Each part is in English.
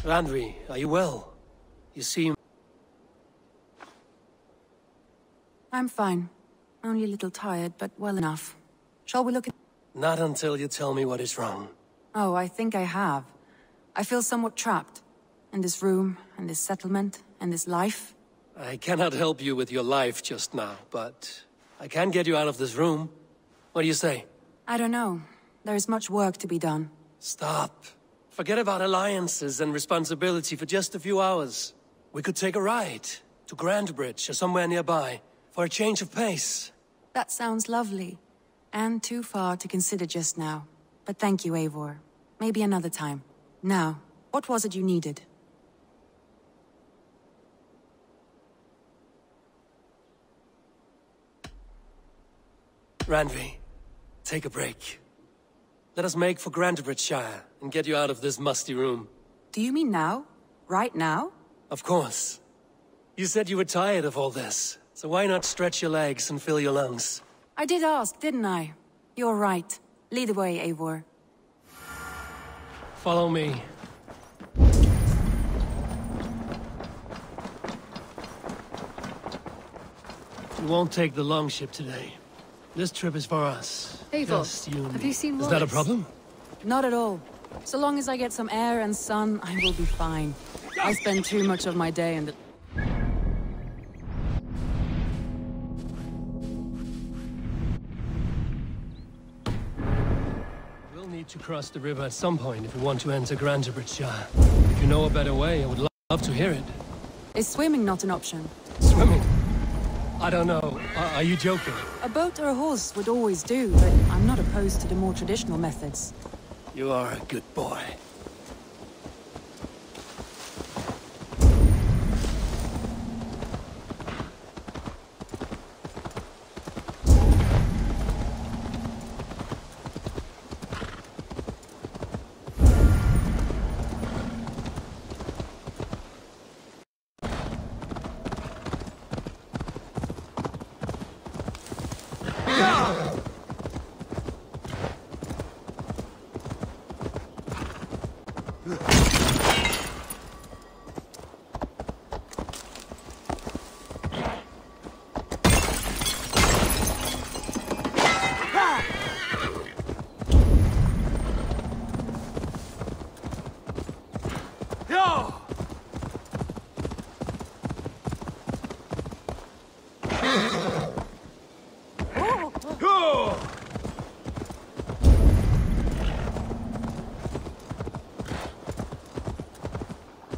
Randvi, are you well? You seem... I'm fine. Only a little tired, but well enough. Shall we look at... Not until you tell me what is wrong. Oh, I think I have. I feel somewhat trapped. In this room, and this settlement, and this life. I cannot help you with your life just now, but... I can get you out of this room. What do you say? I don't know. There is much work to be done. Stop. Forget about alliances and responsibility for just a few hours. We could take a ride to Grantebridge or somewhere nearby for a change of pace. That sounds lovely. And too far to consider just now. But thank you, Eivor. Maybe another time. Now, what was it you needed? Randvi, take a break. Let us make for Grantebridgeshire and get you out of this musty room. Do you mean now? Right now? Of course. You said you were tired of all this, so why not stretch your legs and fill your lungs? I did ask, didn't I? You're right. Lead the way, Eivor. Follow me. We won't take the longship today. This trip is for us. Eivor, Just you and have me. you seen Is that a Wallace? problem? Not at all. So long as I get some air and sun, I will be fine. I spend too much of my day in the... We'll need to cross the river at some point if we want to enter Grantebridgeshire. If you know a better way, I would love to hear it. Is swimming not an option? Swimming? I don't know. Are you joking? A boat or a horse would always do, but I'm not opposed to the more traditional methods. You are a good boy.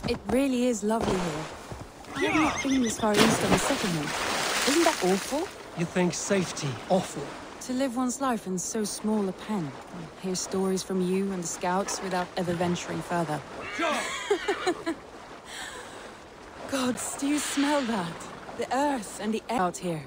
It really is lovely here. I have not been this far east on a settlement. Isn't that awful? You think safety awful? To live one's life in so small a pen, and hear stories from you and the scouts without ever venturing further. Gods, do you smell that? The earth and the air out here.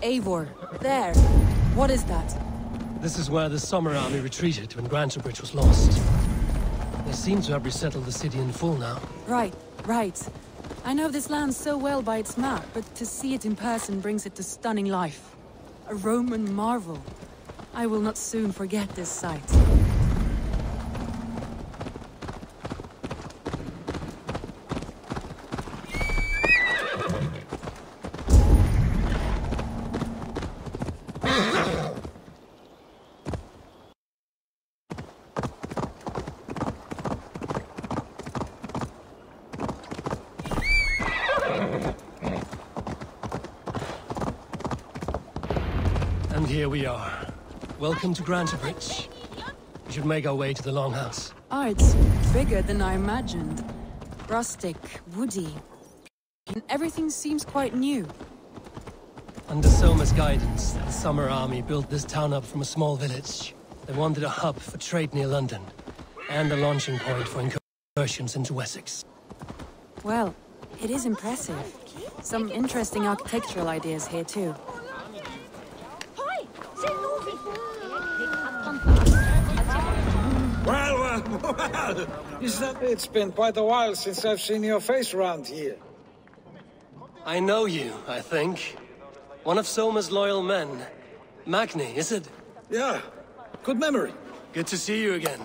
Eivor, there. What is that? This is where the Summer Army retreated when Grantebridge was lost. They seem to have resettled the city in full now. Right. I know this land so well by its map, but to see it in person brings it to stunning life. A Roman marvel. I will not soon forget this sight. And here we are. Welcome to Grantebridge. We should make our way to the Longhouse. Oh, it's bigger than I imagined. Rustic, woody. And everything seems quite new. Under Soma's guidance, the Summer Army built this town up from a small village. They wanted a hub for trade near London, and a launching point for incursions into Wessex. Well, it is impressive. Some interesting architectural ideas here, too. Well, it's been quite a while since I've seen your face around here. I know you, I think. One of Soma's loyal men. Magni, is it? Yeah, good memory. Good to see you again.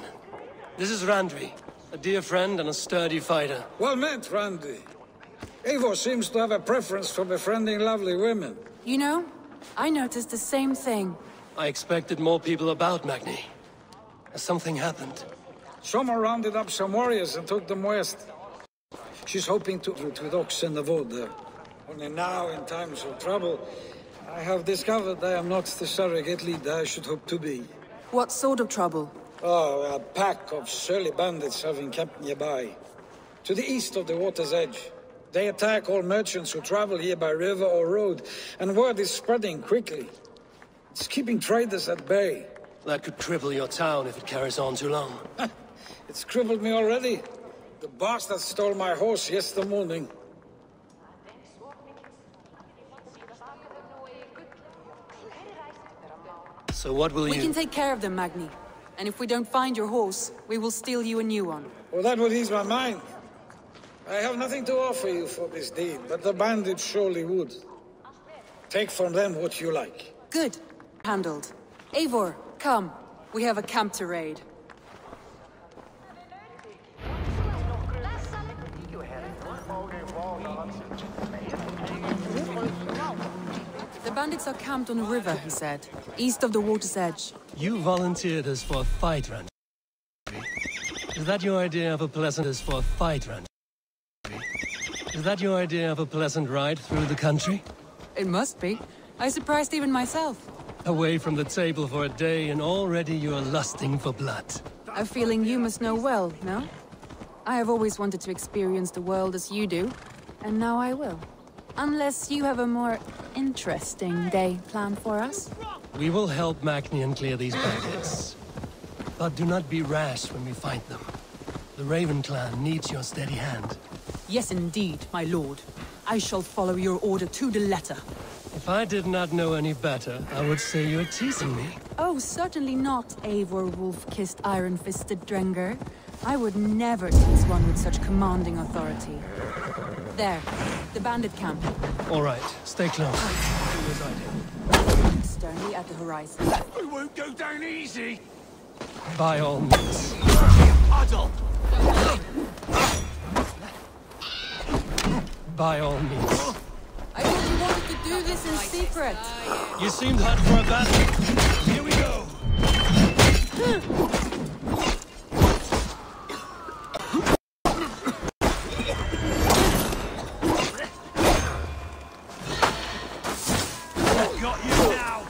This is Randvi, a dear friend and a sturdy fighter. Well met, Randy. Eivor seems to have a preference for befriending lovely women. You know, I noticed the same thing. I expected more people about Magni. Has something happened? Soma rounded up some warriors and took them west. She's hoping to root with Ox and the wood there. Only now, in times of trouble, I have discovered I am not the surrogate leader I should hope to be. What sort of trouble? Oh, a pack of surly bandits have encamped nearby. To the east of the water's edge. They attack all merchants who travel here by river or road, and word is spreading quickly. It's keeping traders at bay. That could cripple your town if it carries on too long. It's crippled me already. The bastard stole my horse yesterday morning. So what will you... We can take care of them, Magni. And if we don't find your horse, we will steal you a new one. Well, that would ease my mind. I have nothing to offer you for this deed, but the bandits surely would. Take from them what you like. Good. Handled. Eivor, come. We have a camp to raid. The bandits are camped on a river, he said, east of the water's edge. You volunteered us for a fight, Randvi. Is that your idea of a pleasant Is that your idea of a pleasant ride through the country? It must be. I surprised even myself. Away from the table for a day and already you are lusting for blood. A feeling you must know well, no? I have always wanted to experience the world as you do, and now I will. Unless you have a more interesting day planned for us? We will help Magni clear these bandits. But do not be rash when we find them. The Raven clan needs your steady hand. Yes, indeed, my lord. I shall follow your order to the letter. If I did not know any better, I would say you're teasing me. Oh, certainly not, Eivor wolf-kissed iron-fisted Drenger. I would never tease one with such commanding authority. There, the bandit camp. All right, stay close. Do as I do. Sternly at the horizon. We won't go down easy! By all means. Adol! By all means. I thought you wanted to do this in secret. You seemed hot for a battle. Here we go. Got you now!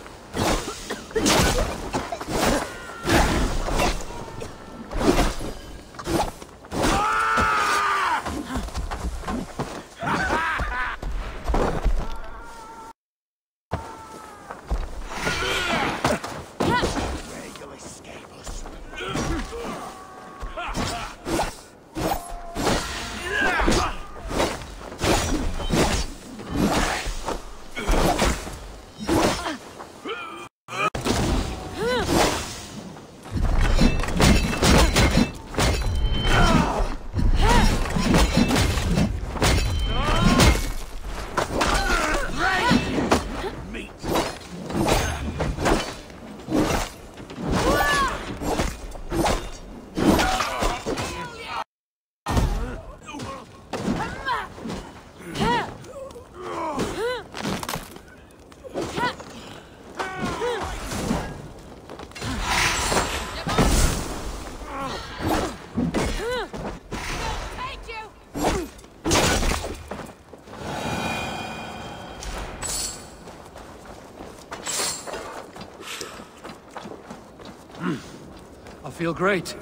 I feel great.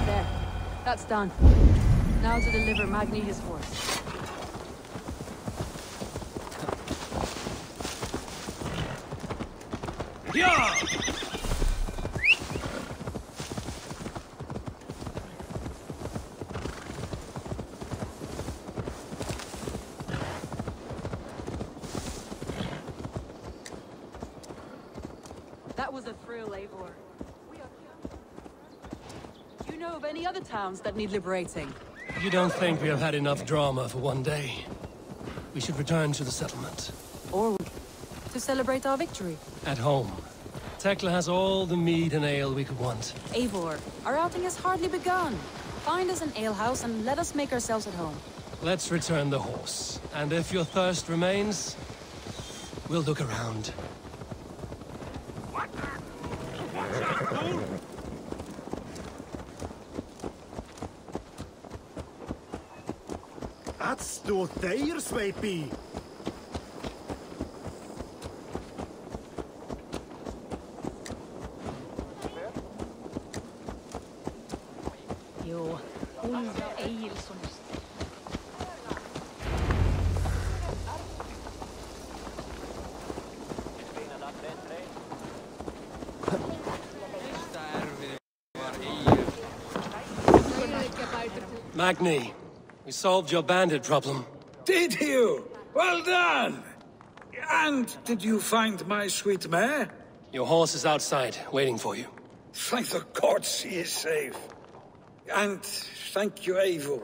There. That's done. Now to deliver Magni his horse. That was a thrill, Eivor. Do you know of any other towns that need liberating? You don't think we have had enough drama for one day? We should return to the settlement. Or to celebrate our victory? At home. Tekla has all the mead and ale we could want. Eivor, our outing has hardly begun. Find us an alehouse and let us make ourselves at home. Let's return the horse. And if your thirst remains, we'll look around. That's the Thayers, maybe. Jo, Ulf Eilson. Magni, we solved your bandit problem. Did you? Well done! And did you find my sweet mare? Your horse is outside, waiting for you. Thank the gods she is safe. And thank you, Eivor.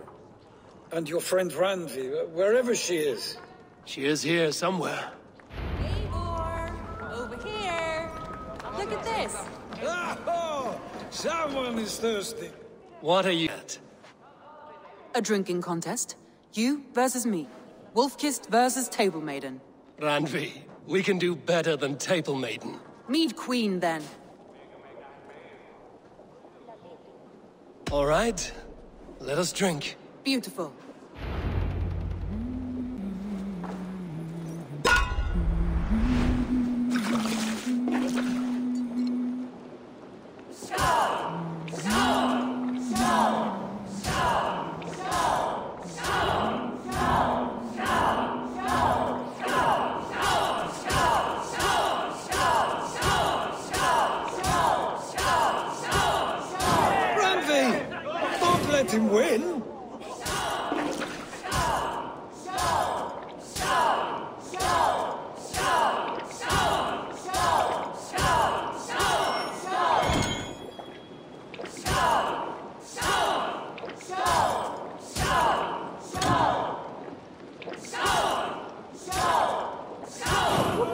And your friend Randvi, wherever she is. She is here somewhere. Eivor! Over here! Look at this! Oh, someone is thirsty. What are you at? A drinking contest. You versus me. Wolf-kissed versus Table Maiden. Randvi, we can do better than Table Maiden. Mead Queen, then. All right, let us drink. Beautiful. Let him win.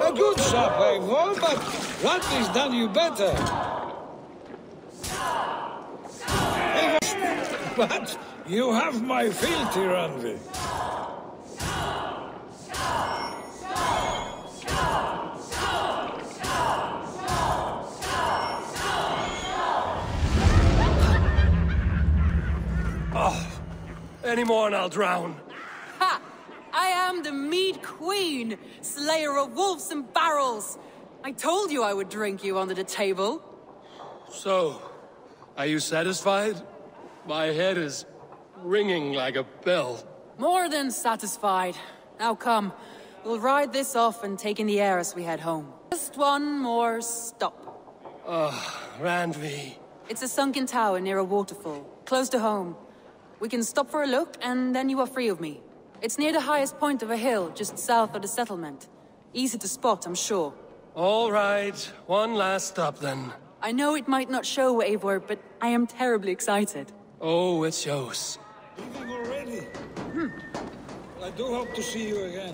A good shot, Eivor, but Randvi's done you better. But you have my fealty, Randvi. Oh, any more and I'll drown. Ha! I am the Mead Queen, slayer of wolves and barrels. I told you I would drink you under the table. So, are you satisfied? My head is ringing like a bell. More than satisfied. Now come, we'll ride this off and take in the air as we head home. Just one more stop. Randvi. It's a sunken tower near a waterfall, close to home. We can stop for a look, and then you are free of me. It's near the highest point of a hill, just south of the settlement. Easy to spot, I'm sure. All right, one last stop then. I know it might not show, Eivor, but I am terribly excited. Oh, it shows. Leaving already? Well, I do hope to see you again.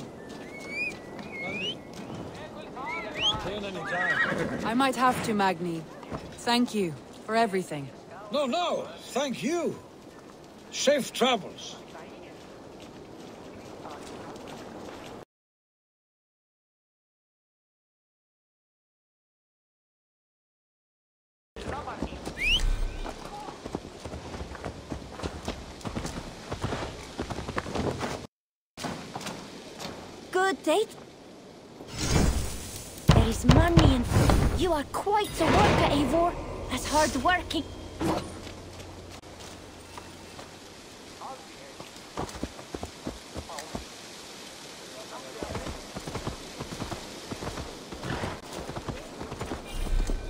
Randvi. See you anytime. I might have to, Magni. Thank you for everything. No, thank you. Safe travels. Good date. There is money in food. You are quite a worker, Eivor. That's hard working.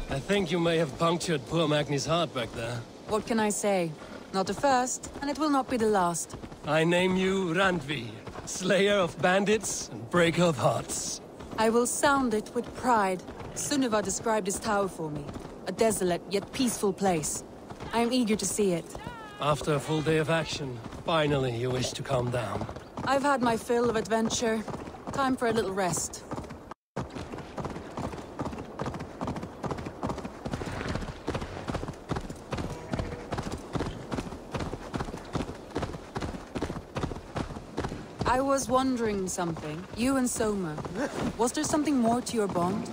I think you may have punctured poor Magni's heart back there. What can I say? Not the first, and it will not be the last. I name you Randvi, slayer of bandits and breaker of hearts. I will sound it with pride. Sunniva described his tower for me. A desolate yet peaceful place. I am eager to see it. After a full day of action, finally you wish to calm down. I've had my fill of adventure. Time for a little rest. I was wondering something. You and Soma. Was there something more to your bond?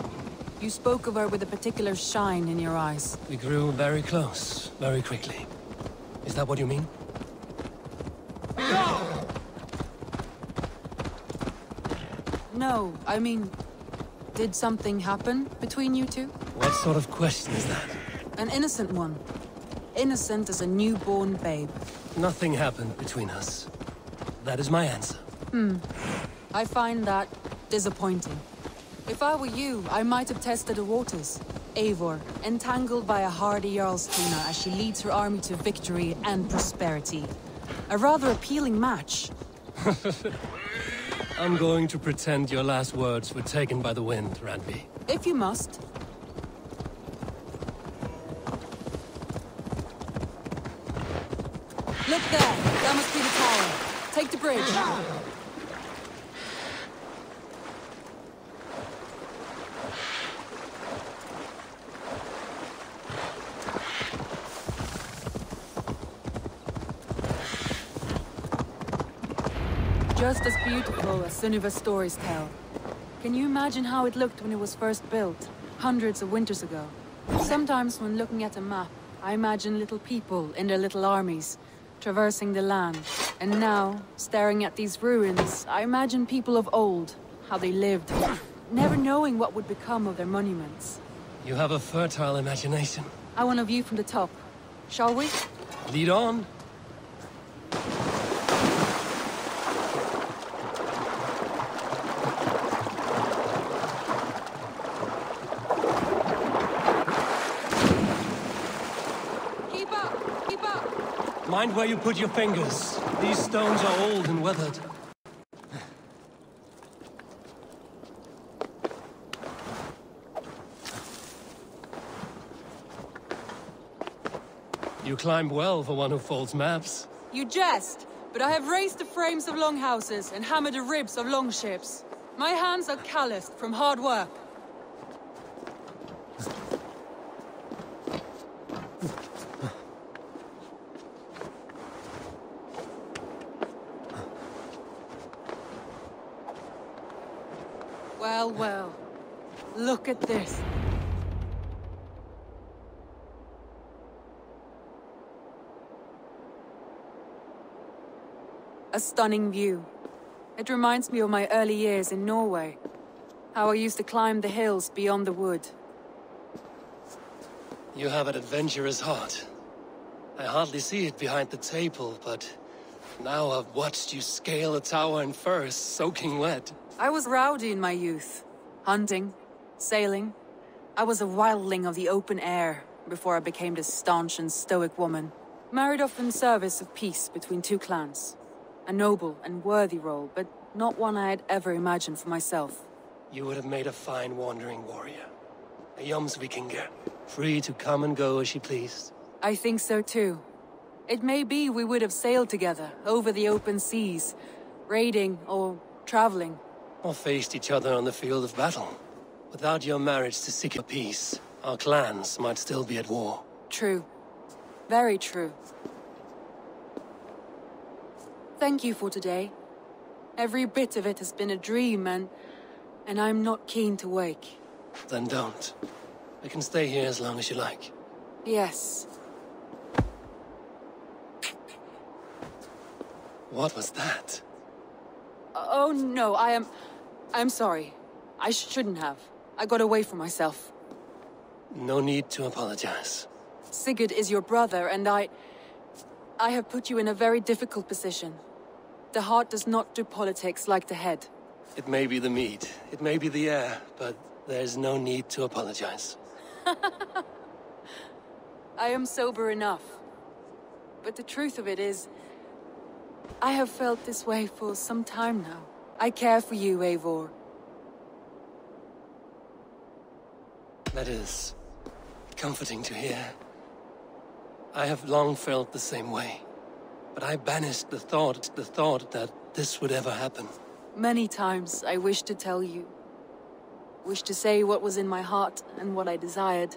You spoke of her with a particular shine in your eyes. We grew very close, very quickly. Is that what you mean? No, I mean... Did something happen between you two? What sort of question is that? An innocent one. Innocent as a newborn babe. Nothing happened between us. That is my answer. I find that disappointing. If I were you, I might have tested the waters. Eivor, entangled by a hardy Jarlstuna as she leads her army to victory and prosperity. A rather appealing match. I'm going to pretend your last words were taken by the wind, Randvi. If you must. Look there! That must be the tower. Take the bridge. Just as beautiful as Sunniva's stories tell. Can you imagine how it looked when it was first built, hundreds of winters ago? Sometimes when looking at a map, I imagine little people in their little armies, traversing the land. And now, staring at these ruins, I imagine people of old, how they lived, never knowing what would become of their monuments. You have a fertile imagination. I want a view from the top. Shall we? Lead on. Mind where you put your fingers. These stones are old and weathered. You climb well for one who folds maps. You jest, but I have raised the frames of longhouses and hammered the ribs of longships. My hands are calloused from hard work. Well, well. Look at this. A stunning view. It reminds me of my early years in Norway. How I used to climb the hills beyond the wood. You have an adventurous heart. I hardly see it behind the table, but now I've watched you scale a tower in furs, soaking wet. I was rowdy in my youth. Hunting, sailing. I was a wildling of the open air before I became this staunch and stoic woman. Married off in service of peace between two clans. A noble and worthy role, but not one I had ever imagined for myself. You would have made a fine wandering warrior. A Jomsvikinger, free to come and go as she pleased. I think so too. It may be we would have sailed together over the open seas, raiding or traveling. Or faced each other on the field of battle. Without your marriage to seek peace, our clans might still be at war. True. Very true. Thank you for today. Every bit of it has been a dream, and I'm not keen to wake. Then don't. I can stay here as long as you like. Yes. What was that? Oh no, I'm sorry. I shouldn't have. I got away from myself. No need to apologize. Sigurd is your brother, and I have put you in a very difficult position. The heart does not do politics like the head. It may be the meat, it may be the air, but there's no need to apologize. I am sober enough. But the truth of it is, I have felt this way for some time now. I care for you, Eivor. That is comforting to hear. I have long felt the same way, but I banished the thought that this would ever happen. Many times I wished to tell you. Wished to say what was in my heart and what I desired,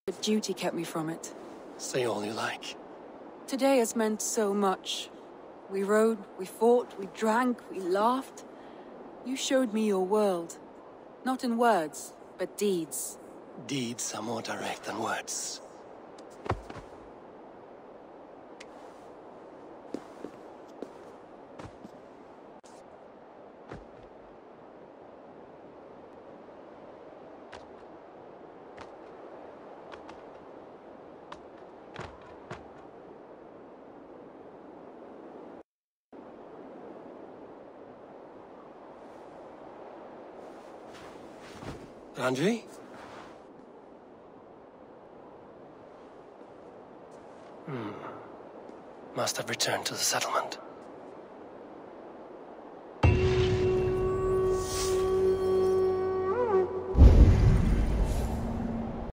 but duty kept me from it. Say all you like. Today has meant so much. We rode, we fought, we drank, we laughed. You showed me your world. Not in words, but deeds. Deeds are more direct than words. Randvi? Must have returned to the settlement.